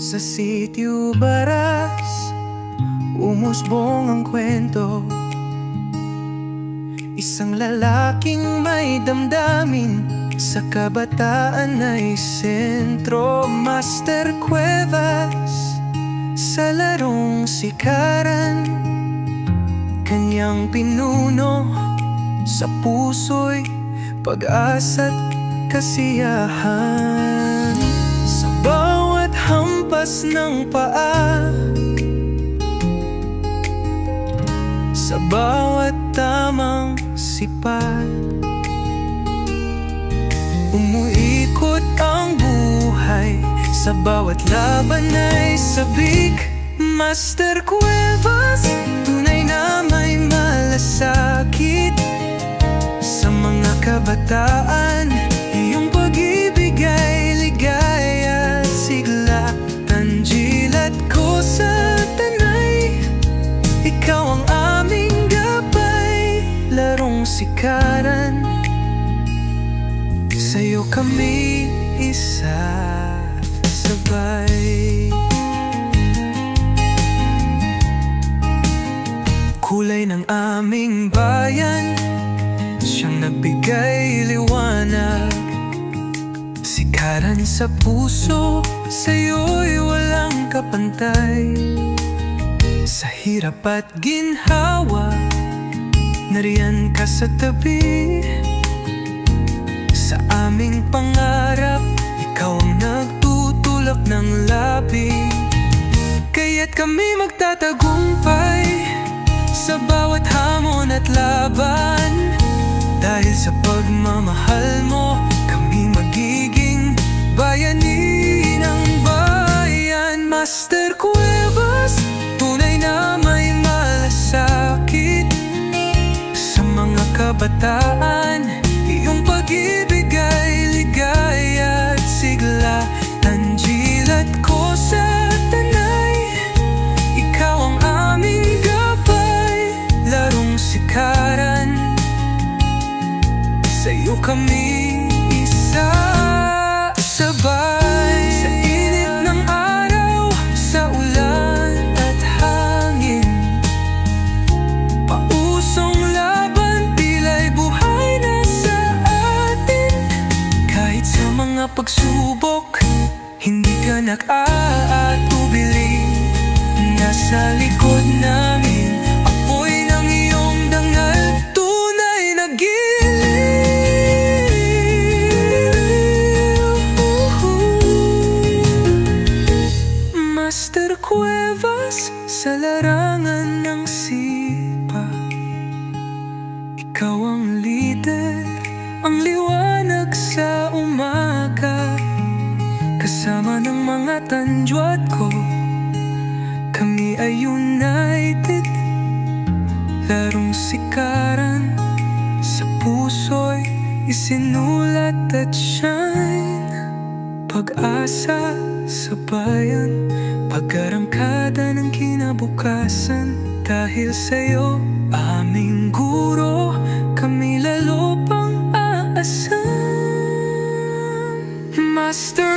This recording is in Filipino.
Sa sitio Baras, umusbong ang kwento. Isang lalaking may damdamin, sa kabataan ay sentro. Master Cuevas, sa larong sikaran, kanyang pinuno. Sa puso'y pag-asa't kasiyahan. Sa bawat hampas ng paa, sa bawat tamang sipat, umuikot ang buhay. Sa bawat laban ay sabik. Master Cuevas, tunay na may malasakit. Sa mga kabataan, iyong pag-ibig ay ligaya at sigla. Tanjil at ko sa tanay, ikaw ang aming gabay. Larong sikaran, sa'yo kami isa sabay. Kulay ng aming bayan, siyang nagbigay liwanag. Sikaran sa puso, sa'yo'y walang kapantay. Sa hirap at ginhawa, nariyan ka sa tabi. Sa aming pangarap, ikaw ang nagtutulak ng labi. Kaya't kami magtatagumpay sa bawat hamon at laban. Dahil sa pagmamahal mo, kami magiging bayani ng bayan. Master Cuevas, tunay na may malasakit. Sa mga kabataan, iyong pag-ibig ay ligaya at sigla. Tanjil at ko sa tanay, ikaw ang aming gabay. Larong sikaran, sa'yo kami isa sabay. Sa init ng araw, sa ulan at hangin, pausong laban, tila'y buhay na sa atin. Kahit sa mga pagsubok, hindi ka nag-aatubili. Nasa likod namin, apoy ng iyong dangal, tunay na giliw. Master Cuevas, sa larangan ng sipa, ikaw ang leader, ang liwanag sa umaga. Kasama ng mga tanjwat ko, kami ay united. Larong sikaran, sa puso'y isinulat at shine. Pag-asa sa bayan, pag-arangkada ng kinabukasan. Dahil sa'yo, aming guro, kami lalo pang aasan. Master